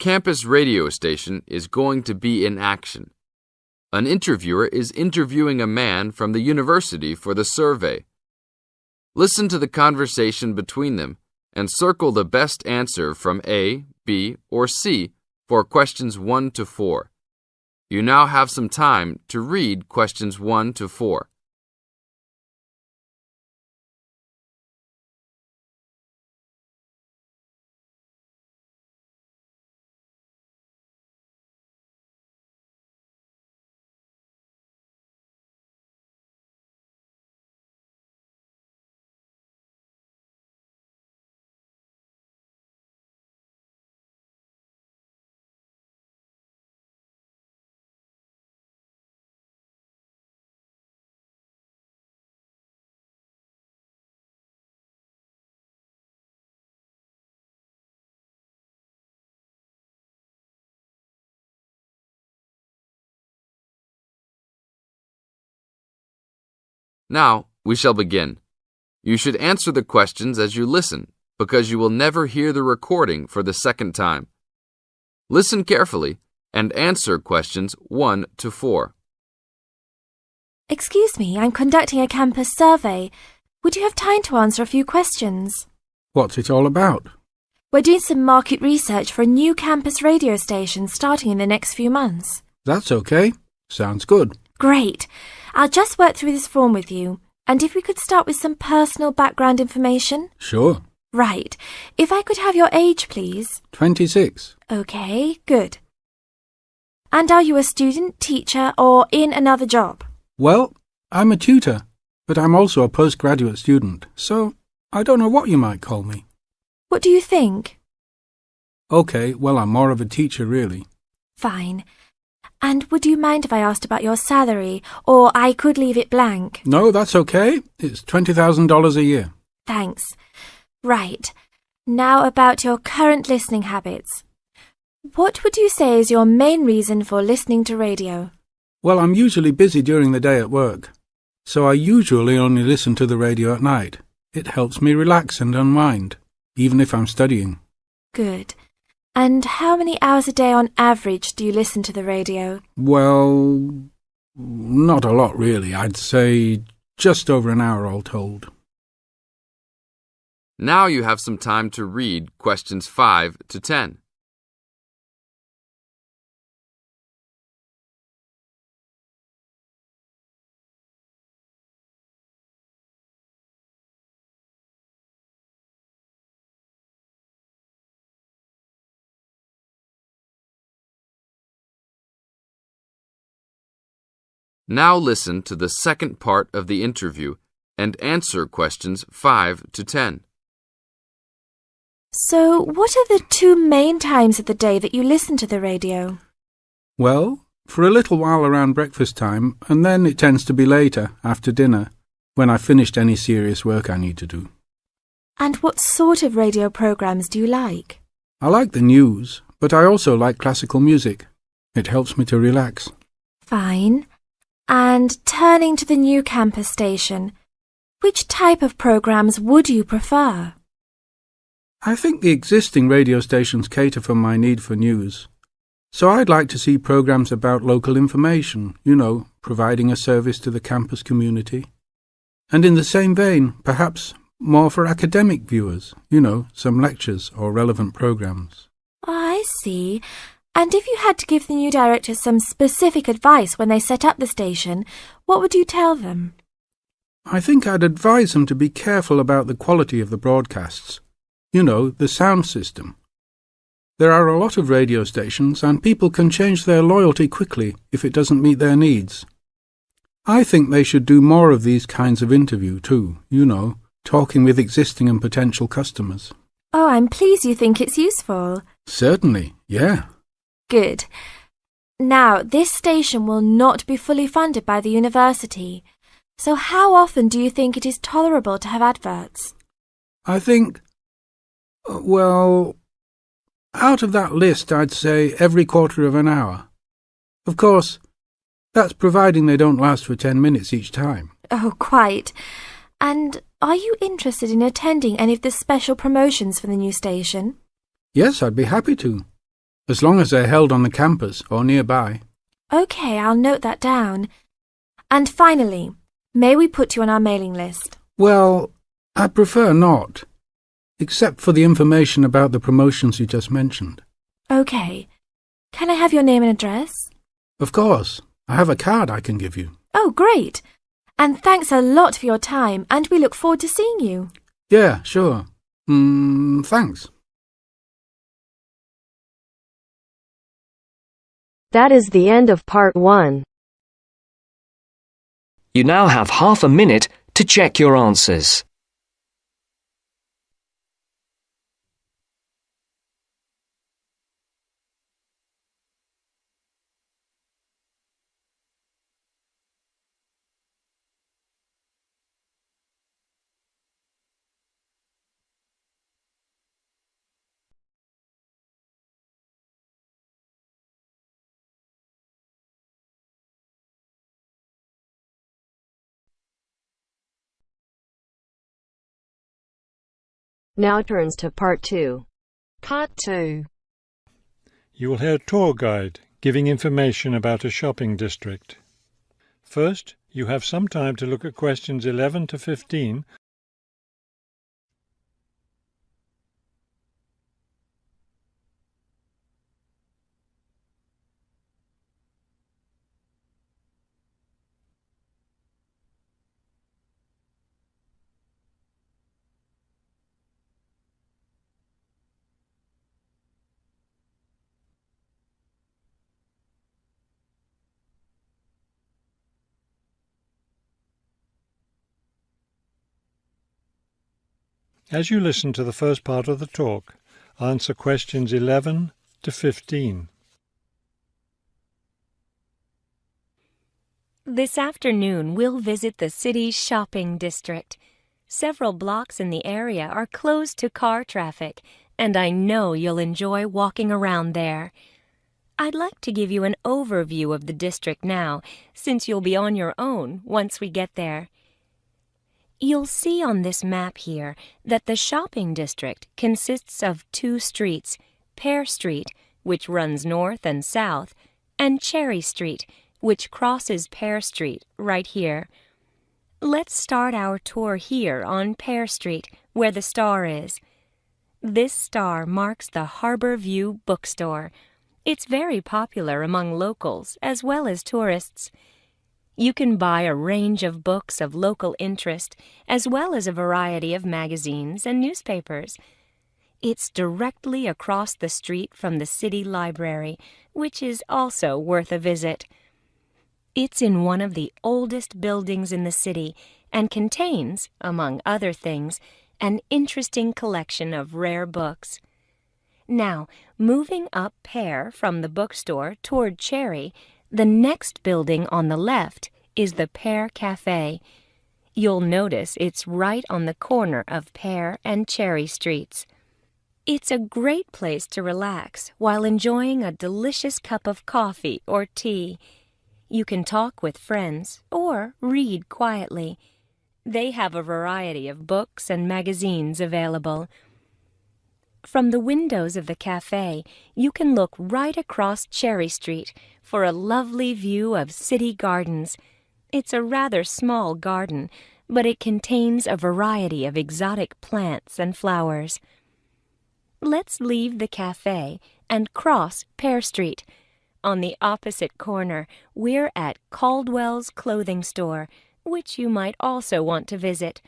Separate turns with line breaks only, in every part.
campus radio station is going to be in action. An interviewer is interviewing a man from the university for the survey. Listen to the conversation between them and circle the best answer from A, B, or C for questions 1 to 4. You now have some time to read questions 1 to 4. Now, we shall begin. You should answer the questions as you listen, because you will never hear the recording for the second time. Listen carefully and answer questions 1 to 4.
Excuse me, I'm conducting a campus survey. Would you have time to answer a few questions?
What's it all about?
We're doing some market research for a new campus radio station starting in the next few months.
That's okay. Sounds good.
Great. I'll just work through this form with you. And if we could start with some personal background information?
Sure.
Right. If I could have your age, please.
26.
Okay, good. And are you a student, teacher, or in another job?
Well, I'm a tutor, but I'm also a postgraduate student, so I don't know what you might call me.
What do you think?
Okay, well, I'm more of a teacher, really.
Fine. And would you mind if I asked about your salary, or I could leave it blank?
No, that's okay. It's $20,000 a year.
Thanks. Right. Now about your current listening habits. What would you say is your main reason for listening to radio?
Well, I'm usually busy during the day at work, so I usually only listen to the radio at night. It helps me relax and unwind, even if I'm studying.
Good. And how many hours a day on average do you listen to the radio?
Well, not a lot really. I'd say just over an hour all told.
Now you have some time to read questions 5 to 10. Now listen to the second part of the interview and answer questions 5 to 10.
So, what are the 2 main times of the day that you listen to the radio?
Well, for a little while around breakfast time, and then it tends to be later, after dinner, when I've finished any serious work I need to do.
And what sort of radio programs do you like?
I like the news, but I also like classical music. It helps me to relax.
Fine. And turning to the new campus station, which type of programs would you prefer?
I think the existing radio stations cater for my need for news. So I'd like to see programs about local information, providing a service to the campus community. And in the same vein, perhaps more for academic viewers, some lectures or relevant programs.
I see. And if you had to give the new director some specific advice when they set up the station, what would you tell them?
I think I'd advise them to be careful about the quality of the broadcasts. The sound system. There are a lot of radio stations and people can change their loyalty quickly if it doesn't meet their needs. I think they should do more of these kinds of interview too, talking with existing and potential customers.
Oh, I'm pleased you think it's useful.
Certainly, yeah.
Good. Now, this station will not be fully funded by the university. So how often do you think it is tolerable to have adverts?
I think, out of that list, I'd say every quarter of an hour. Of course, that's providing they don't last for 10 minutes each time.
Oh, quite. And are you interested in attending any of the special promotions for the new station?
Yes, I'd be happy to. as long as they're held on the campus or nearby.
OK, I'll note that down. And finally, may we put you on our mailing list?
Well, I prefer not, except for the information about the promotions you just mentioned.
OK. Can I have your name and address?
Of course. I have a card I can give you.
Oh, great. And thanks a lot for your time, and we look forward to seeing you.
Yeah, sure. Thanks.
That is the end of part 1.
You now have half a minute to check your answers.
Now turns to part 2.
Part 2.
You will hear a tour guide giving information about a shopping district. First, you have some time to look at questions 11 to 15. As you listen to the first part of the talk, answer questions 11 to 15.
This afternoon, we'll visit the city's shopping district. Several blocks in the area are closed to car traffic, and I know you'll enjoy walking around there. I'd like to give you an overview of the district now, since you'll be on your own once we get there. You'll see on this map here that the shopping district consists of 2 streets, Pear Street, which runs north and south, and Cherry Street, which crosses Pear Street right here. Let's start our tour here on Pear Street, where the star is. This star marks the Harbor View bookstore. It's very popular among locals as well as tourists. You can buy a range of books of local interest, as well as a variety of magazines and newspapers. It's directly across the street from the city library, which is also worth a visit. It's in one of the oldest buildings in the city and contains, among other things, an interesting collection of rare books. Now, moving up Pear from the bookstore toward Cherry, the next building on the left is the Pear Cafe. You'll notice it's right on the corner of Pear and Cherry Streets. It's a great place to relax while enjoying a delicious cup of coffee or tea. You can talk with friends or read quietly. They have a variety of books and magazines available. From the windows of the cafe, you can look right across Cherry Street for a lovely view of city gardens. It's a rather small garden, but it contains a variety of exotic plants and flowers. Let's leave the cafe and cross Pear Street. On the opposite corner, we're at Caldwell's clothing store, which you might also want to visit.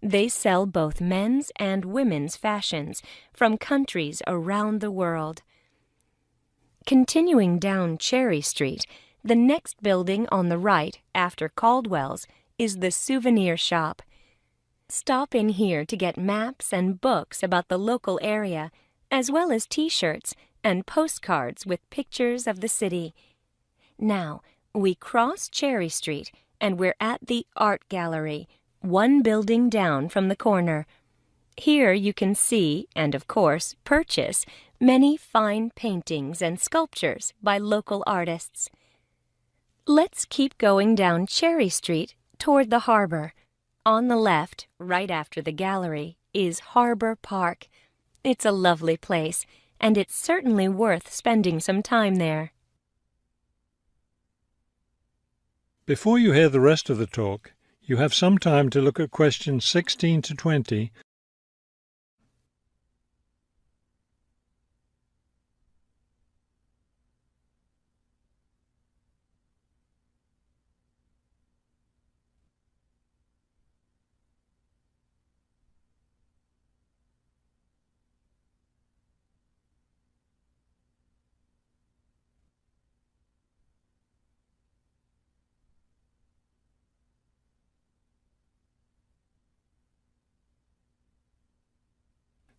They sell both men's and women's fashions from countries around the world. Continuing down Cherry Street, the next building on the right after Caldwell's is the souvenir shop. Stop in here to get maps and books about the local area, as well as T-shirts and postcards with pictures of the city. Now, we cross Cherry Street and we're at the Art Gallery, one building down from the corner. Here you can see, and of course purchase, many fine paintings and sculptures by local artists. Let's keep going down Cherry Street toward the harbor. On the left, right after the gallery, is Harbor Park. It's a lovely place, and it's certainly worth spending some time there.
Before you hear the rest of the talk, you have some time to look at questions 16 to 20.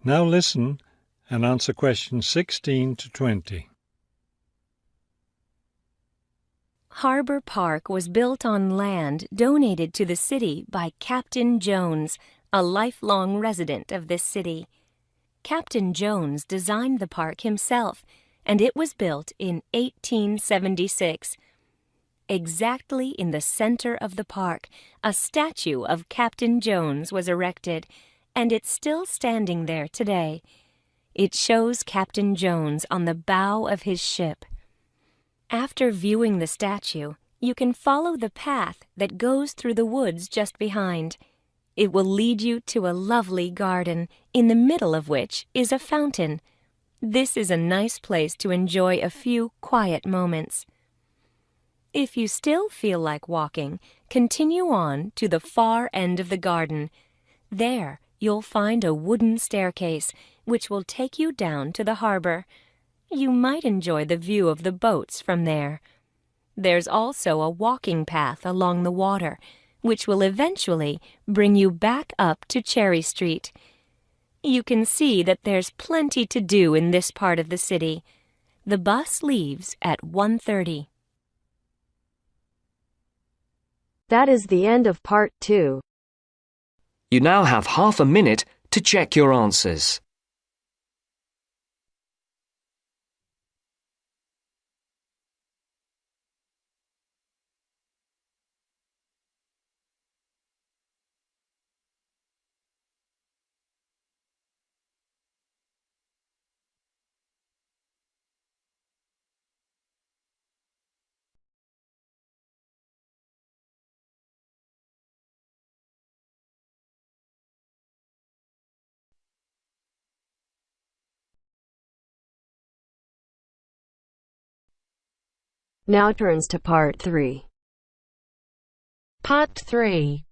Now listen and answer questions 16 to 20.
Harbor Park was built on land donated to the city by Captain Jones, a lifelong resident of this city. Captain Jones designed the park himself, and it was built in 1876. Exactly in the center of the park, a statue of Captain Jones was erected, and it's still standing there today. It shows Captain Jones on the bow of his ship. After viewing the statue, you can follow the path that goes through the woods just behind. It will lead you to a lovely garden, in the middle of which is a fountain. This is a nice place to enjoy a few quiet moments. If you still feel like walking, continue on to the far end of the garden. There, you'll find a wooden staircase, which will take you down to the harbor. You might enjoy the view of the boats from there. There's also a walking path along the water, which will eventually bring you back up to Cherry Street. You can see that there's plenty to do in this part of the city. The bus leaves at 1:30.
That is the end of part 2.
You now have half a minute to check your answers.
Now turns to part 3.
Part 3.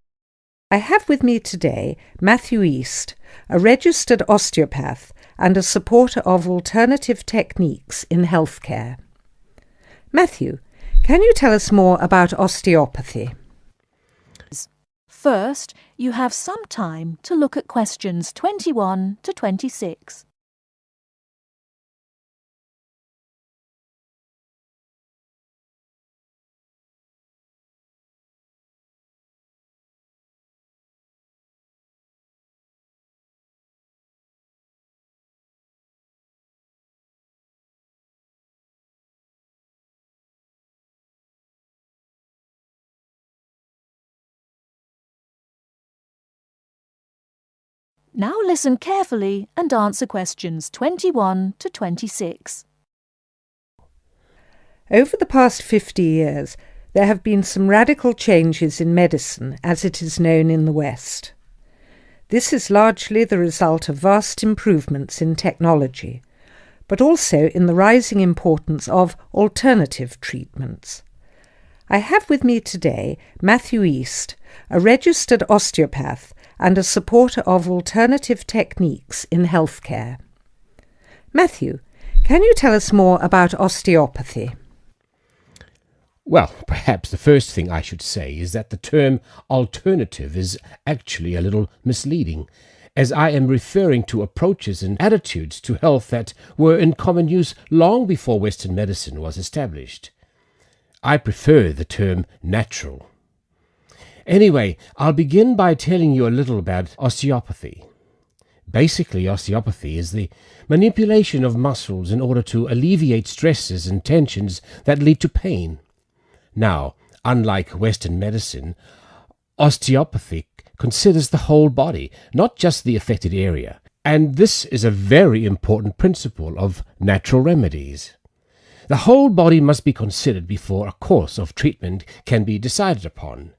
I have with me today Matthew East, a registered osteopath and a supporter of alternative techniques in healthcare. Matthew, can you tell us more about osteopathy?
First, you have some time to look at questions 21 to 26. Now listen carefully and answer questions 21 to 26.
Over the past 50 years, there have been some radical changes in medicine as it is known in the West. This is largely the result of vast improvements in technology, but also in the rising importance of alternative treatments. I have with me today Matthew East, a registered osteopath and a supporter of alternative techniques in healthcare. Matthew, can you tell us more about osteopathy?
Well, perhaps the first thing I should say is that the term alternative is actually a little misleading, as I am referring to approaches and attitudes to health that were in common use long before Western medicine was established. I prefer the term natural. Anyway, I'll begin by telling you a little about osteopathy. Basically, osteopathy is the manipulation of muscles in order to alleviate stresses and tensions that lead to pain. Now, unlike Western medicine, osteopathy considers the whole body, not just the affected area. And this is a very important principle of natural remedies. The whole body must be considered before a course of treatment can be decided upon.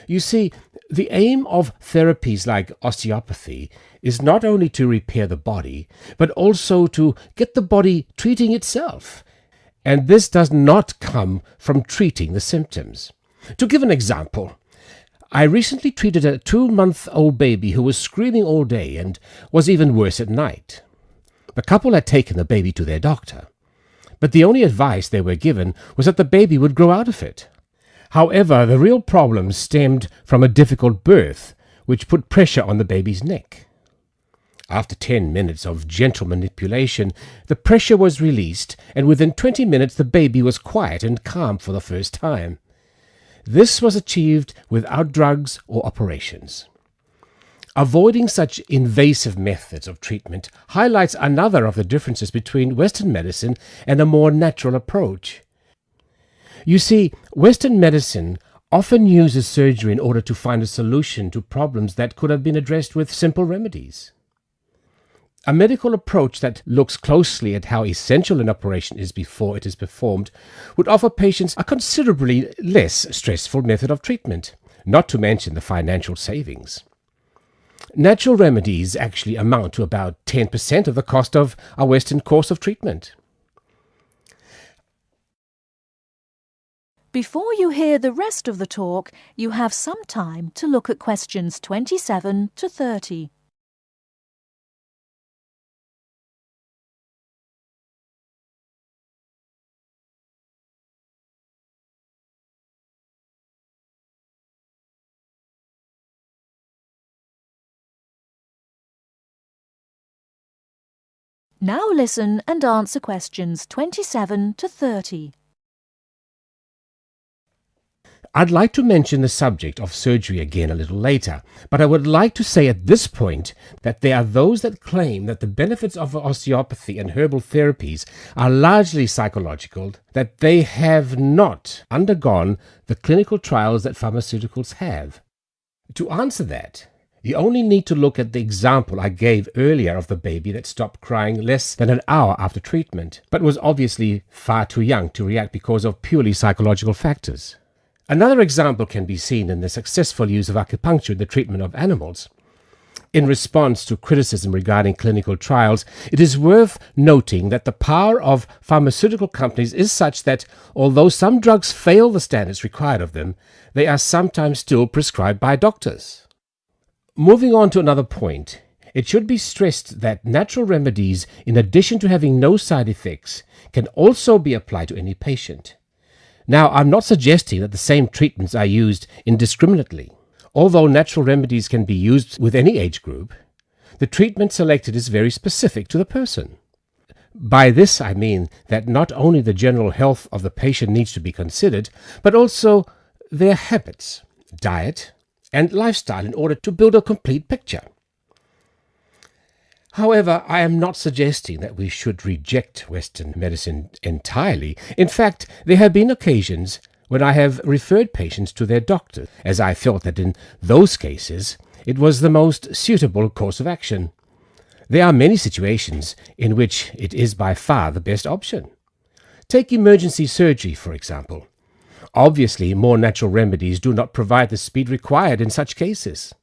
You see, the aim of therapies like osteopathy is not only to repair the body, but also to get the body treating itself. And this does not come from treating the symptoms. To give an example, I recently treated a 2-month-old baby who was screaming all day and was even worse at night. The couple had taken the baby to their doctor, but the only advice they were given was that the baby would grow out of it. However, the real problem stemmed from a difficult birth, which put pressure on the baby's neck. After 10 minutes of gentle manipulation, the pressure was released, and within 20 minutes the baby was quiet and calm for the first time. This was achieved without drugs or operations. Avoiding such invasive methods of treatment highlights another of the differences between Western medicine and a more natural approach. You see, Western medicine often uses surgery in order to find a solution to problems that could have been addressed with simple remedies. A medical approach that looks closely at how essential an operation is before it is performed would offer patients a considerably less stressful method of treatment, not to mention the financial savings. Natural remedies actually amount to about 10% of the cost of a Western course of treatment.
Before you hear the rest of the talk, you have some time to look at questions 27 to 30. Now listen and answer questions 27 to 30.
I'd like to mention the subject of surgery again a little later, but I would like to say at this point that there are those that claim that the benefits of osteopathy and herbal therapies are largely psychological, that they have not undergone the clinical trials that pharmaceuticals have. To answer that, you only need to look at the example I gave earlier of the baby that stopped crying less than an hour after treatment, but was obviously far too young to react because of purely psychological factors. Another example can be seen in the successful use of acupuncture in the treatment of animals. In response to criticism regarding clinical trials, it is worth noting that the power of pharmaceutical companies is such that, although some drugs fail the standards required of them, they are sometimes still prescribed by doctors. Moving on to another point, it should be stressed that natural remedies, in addition to having no side effects, can also be applied to any patient. Now, I'm not suggesting that the same treatments are used indiscriminately. Although natural remedies can be used with any age group, the treatment selected is very specific to the person. By this I mean that not only the general health of the patient needs to be considered, but also their habits, diet, and lifestyle in order to build a complete picture. However, I am not suggesting that we should reject Western medicine entirely. In fact, there have been occasions when I have referred patients to their doctor, as I felt that in those cases it was the most suitable course of action. There are many situations in which it is by far the best option. Take emergency surgery, for example. Obviously, more natural remedies do not provide the speed required in such cases.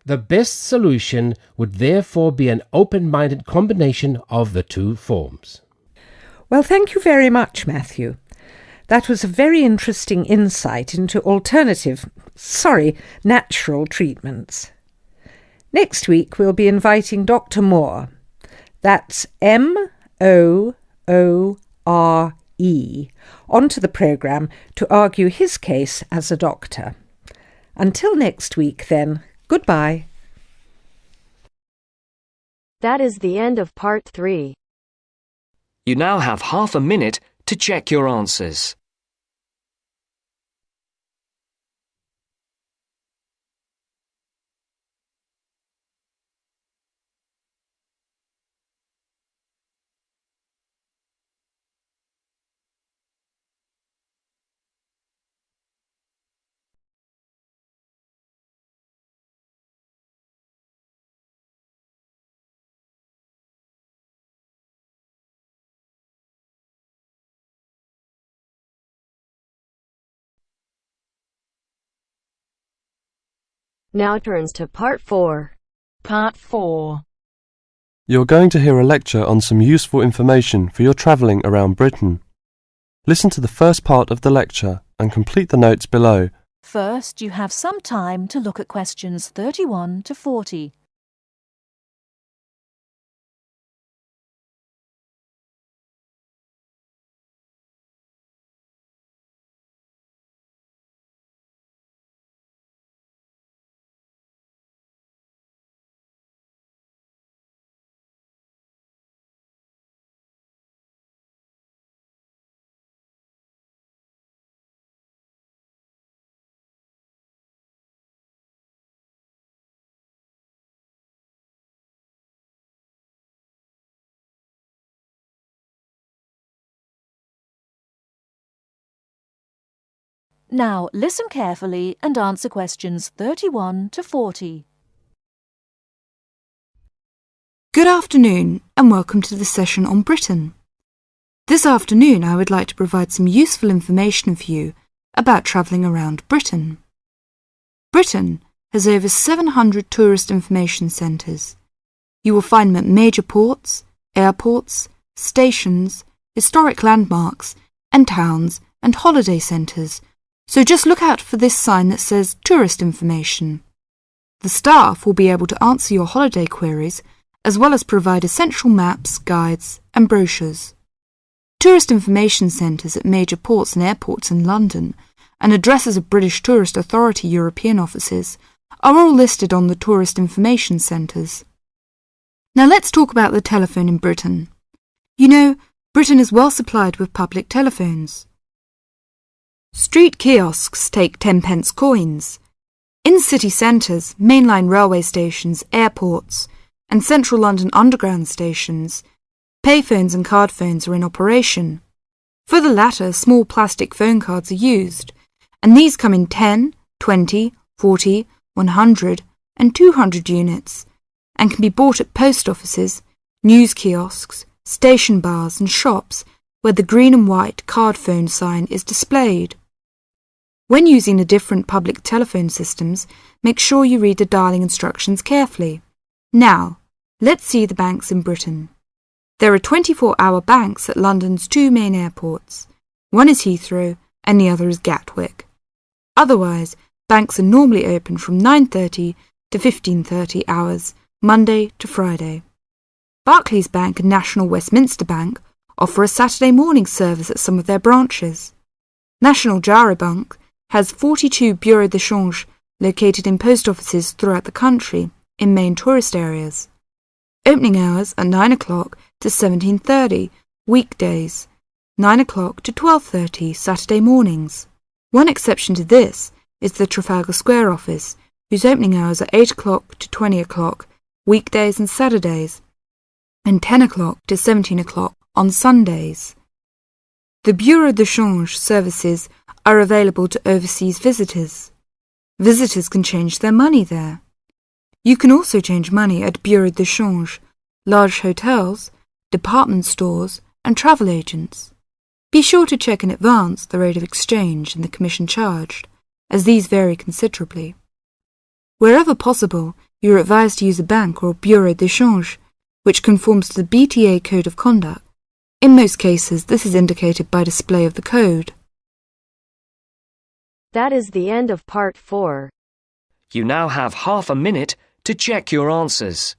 The best solution would therefore be an open-minded combination of the two forms.
Well, thank you very much, Matthew. That was a very interesting insight into natural treatments. Next week we'll be inviting Dr. Moore. That's Moore, onto the programme to argue his case as a doctor. Until next week, then, goodbye.
That is the end of part 3.
You now have half a minute to check your answers.
Now turns to Part 4.
Part 4.
You're going to hear a lecture on some useful information for your travelling around Britain. Listen to the first part of the lecture and complete the notes below.
First, you have some time to look at questions 31 to 40. Now listen carefully and answer questions 31 to 40.
Good afternoon and welcome to the session on Britain. This afternoon I would like to provide some useful information for you about travelling around Britain. Britain has over 700 tourist information centres. You will find them at major ports, airports, stations, historic landmarks and towns and holiday centres. So just look out for this sign that says Tourist Information. The staff will be able to answer your holiday queries as well as provide essential maps, guides and brochures. Tourist information centres at major ports and airports in London and addresses of British Tourist Authority European offices are all listed on the Tourist Information Centres. Now let's talk about the telephone in Britain. You know, Britain is well supplied with public telephones. Street kiosks take 10-pence coins. In city centres, mainline railway stations, airports, and central London underground stations, payphones and card phones are in operation. For the latter, small plastic phone cards are used, and these come in 10, 20, 40, 100, and 200 units, and can be bought at post offices, news kiosks, station bars, and shops where the green and white card phone sign is displayed. When using the different public telephone systems, make sure you read the dialling instructions carefully. Now, let's see the banks in Britain. There are 24-hour banks at London's two main airports. One is Heathrow and the other is Gatwick. Otherwise, banks are normally open from 9:30 to 15:30 hours, Monday to Friday. Barclays Bank and National Westminster Bank offer a Saturday morning service at some of their branches. National Jaro Bank has 42 bureaux de change located in post offices throughout the country in main tourist areas. Opening hours are 9 o'clock to 17:30 weekdays, 9 o'clock to 12:30 Saturday mornings. One exception to this is the Trafalgar Square office, whose opening hours are 8 o'clock to 20 o'clock weekdays and Saturdays, and 10 o'clock to 17 o'clock on Sundays. The bureau de change services are available to overseas visitors. Visitors can change their money there. You can also change money at bureau de change, large hotels, department stores and travel agents. Be sure to check in advance the rate of exchange and the commission charged, as these vary considerably. Wherever possible, you are advised to use a bank or bureau de change, which conforms to the BTA Code of Conduct. In most cases, this is indicated by display of the code.
That is the end of Part 4.
You now have half a minute to check your answers.